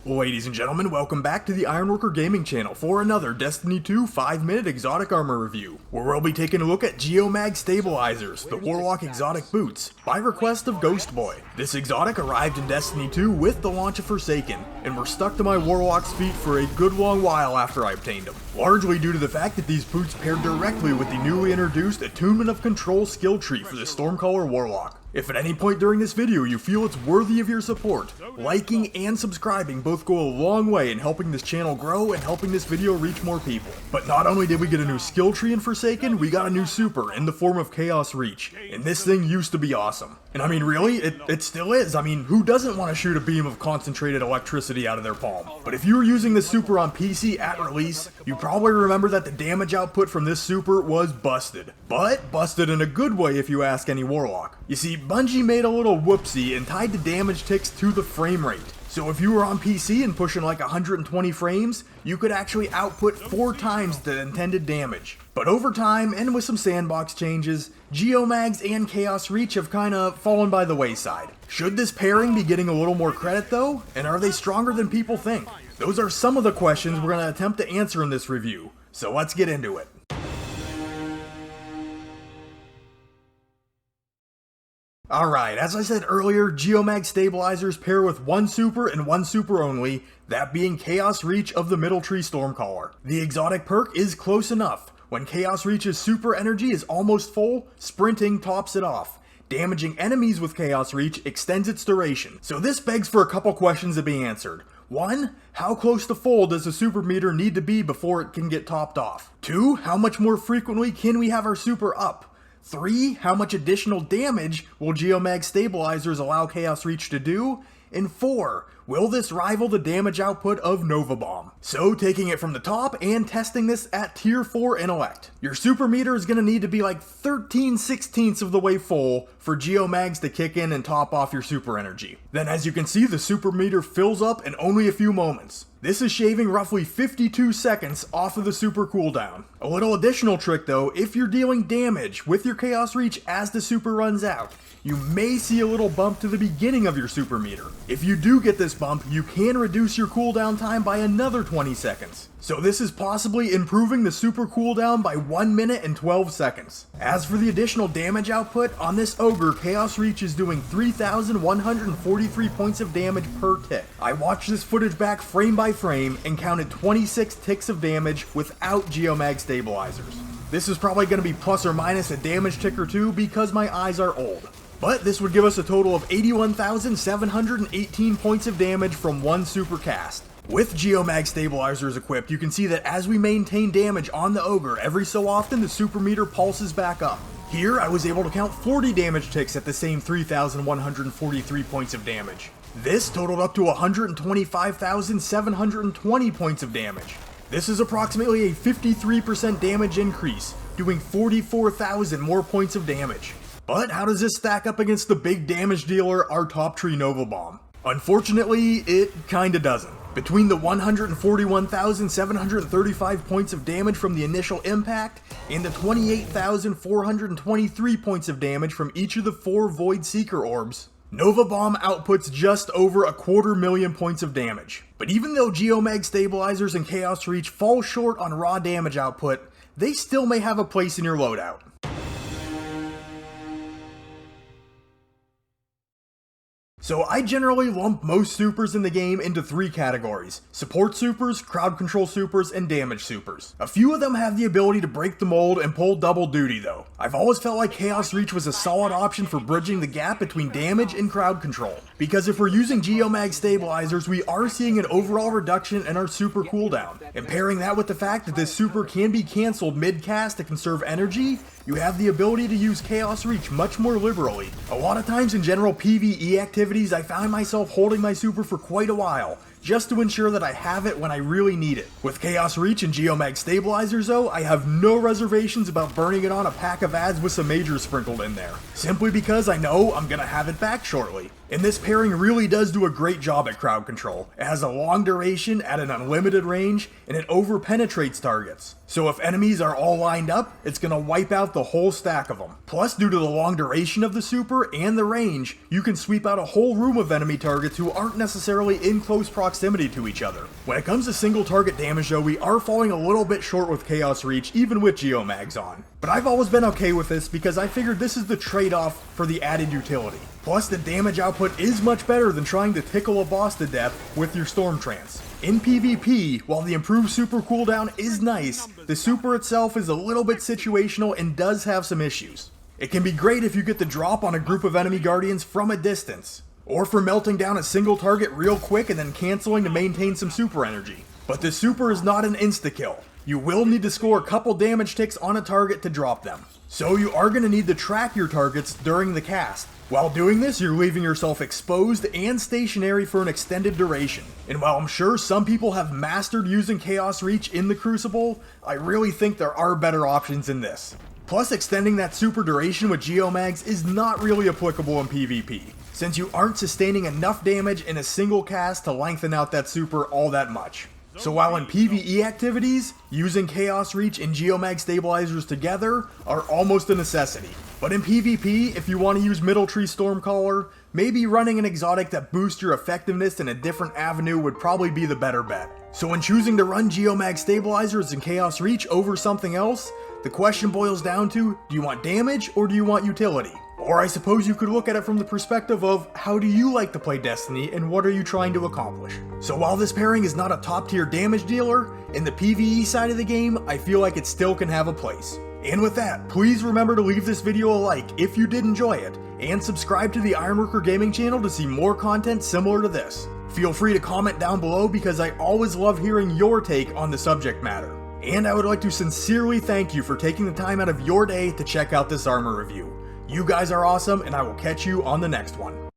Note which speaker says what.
Speaker 1: Ladies and gentlemen, welcome back to the Ironworker Gaming channel for another Destiny 2 5-minute exotic armor review, where we'll be taking a look at Geomag Stabilizers, the Warlock exotic boots, by request of Ghostboy. This exotic arrived in Destiny 2 with the launch of Forsaken, and were stuck to my Warlock's feet for a good long while after I obtained them, largely due to the fact that these boots paired directly with the newly introduced Attunement of Control skill tree for the Stormcaller Warlock. If at any point during this video you feel it's worthy of your support, liking and subscribing both go a long way in helping this channel grow and helping this video reach more people. But not only did we get a new skill tree in Forsaken, we got a new super in the form of Chaos Reach, and this thing used to be awesome. And I mean really, it still is. I mean, who doesn't want to shoot a beam of concentrated electricity out of their palm? But if you were using the super on PC at release, you probably remember that the damage output from this super was busted. But busted in a good way if you ask any Warlock. You see, Bungie made a little whoopsie and tied the damage ticks to the frame rate. So if you were on PC and pushing like 120 frames, you could actually output 4 times the intended damage. But over time, and with some sandbox changes, Geomags and Chaos Reach have kinda fallen by the wayside. Should this pairing be getting a little more credit though? And are they stronger than people think? Those are some of the questions we're gonna attempt to answer in this review. So let's get into it. Alright, as I said earlier, Geomag Stabilizers pair with one super and one super only, that being Chaos Reach of the Middle Tree Stormcaller. The exotic perk is close enough. When Chaos Reach's super energy is almost full, sprinting tops it off. Damaging enemies with Chaos Reach extends its duration. So this begs for a couple questions to be answered. 1. How close to full does the super meter need to be before it can get topped off? 2. How much more frequently can we have our super up? 3. How much additional damage will Geomag Stabilizers allow Chaos Reach to do? And 4. Will this rival the damage output of Nova Bomb? So taking it from the top and testing this at tier 4 intellect. Your super meter is going to need to be like 13/16 of the way full for Geomags to kick in and top off your super energy. Then as you can see, the super meter fills up in only a few moments. This is shaving roughly 52 seconds off of the super cooldown. A little additional trick though, if you're dealing damage with your Chaos Reach as the super runs out, you may see a little bump to the beginning of your super meter. If you do get this bump, you can reduce your cooldown time by another 20 seconds. So this is possibly improving the super cooldown by 1 minute and 12 seconds. As for the additional damage output, on this Ogre, Chaos Reach is doing 3,143 points of damage per tick. I watched this footage back frame by frame and counted 26 ticks of damage without Geomag Stabilizers. This is probably going to be plus or minus a damage tick or two because my eyes are old. But this would give us a total of 81,718 points of damage from one super cast. With Geomag Stabilizers equipped, you can see that as we maintain damage on the Ogre, every so often the super meter pulses back up. Here I was able to count 40 damage ticks at the same 3,143 points of damage. This totaled up to 125,720 points of damage. This is approximately a 53% damage increase, doing 44,000 more points of damage. But how does this stack up against the big damage dealer, our top tree Nova Bomb? Unfortunately, it kinda doesn't. Between the 141,735 points of damage from the initial impact, and the 28,423 points of damage from each of the 4 Void Seeker orbs, Nova Bomb outputs just over 250,000 points of damage. But even though Geomag Stabilizers and Chaos Reach fall short on raw damage output, they still may have a place in your loadout. So I generally lump most supers in the game into 3 categories: support supers, crowd control supers, and damage supers. A few of them have the ability to break the mold and pull double duty though. I've always felt like Chaos Reach was a solid option for bridging the gap between damage and crowd control. Because if we're using Geomag Stabilizers, we are seeing an overall reduction in our super cooldown. And pairing that with the fact that this super can be cancelled mid-cast to conserve energy, you have the ability to use Chaos Reach much more liberally. A lot of times in general PvE activities, I found myself holding my super for quite a while, just to ensure that I have it when I really need it. With Chaos Reach and Geomag Stabilizers though, I have no reservations about burning it on a pack of ads with some majors sprinkled in there, simply because I know I'm gonna have it back shortly. And this pairing really does do a great job at crowd control. It has a long duration at an unlimited range, and it over-penetrates targets. So if enemies are all lined up, it's gonna wipe out the whole stack of them. Plus, due to the long duration of the super and the range, you can sweep out a whole room of enemy targets who aren't necessarily in close proximity proximity to each other. When it comes to single target damage though, we are falling a little bit short with Chaos Reach, even with Geomags on. But I've always been okay with this because I figured this is the trade-off for the added utility. Plus the damage output is much better than trying to tickle a boss to death with your Storm Trance. In PvP, while the improved super cooldown is nice, the super itself is a little bit situational and does have some issues. It can be great if you get the drop on a group of enemy guardians from a distance, or for melting down a single target real quick and then canceling to maintain some super energy. But the super is not an insta-kill. You will need to score a couple damage ticks on a target to drop them. So you are going to need to track your targets during the cast. While doing this, you're leaving yourself exposed and stationary for an extended duration. And while I'm sure some people have mastered using Chaos Reach in the Crucible, I really think there are better options in this. Plus, extending that super duration with Geomags is not really applicable in PvP, since you aren't sustaining enough damage in a single cast to lengthen out that super all that much. So while in PvE activities, using Chaos Reach and Geomag Stabilizers together are almost a necessity. But in PvP, if you want to use Middle Tree Stormcaller, maybe running an exotic that boosts your effectiveness in a different avenue would probably be the better bet. So when choosing to run Geomag Stabilizers and Chaos Reach over something else, the question boils down to, do you want damage or do you want utility? Or I suppose you could look at it from the perspective of, how do you like to play Destiny and what are you trying to accomplish? So while this pairing is not a top tier damage dealer, in the PvE side of the game, I feel like it still can have a place. And with that, please remember to leave this video a like if you did enjoy it, and subscribe to the Ironworker Gaming channel to see more content similar to this. Feel free to comment down below because I always love hearing your take on the subject matter. And I would like to sincerely thank you for taking the time out of your day to check out this armor review. You guys are awesome, and I will catch you on the next one.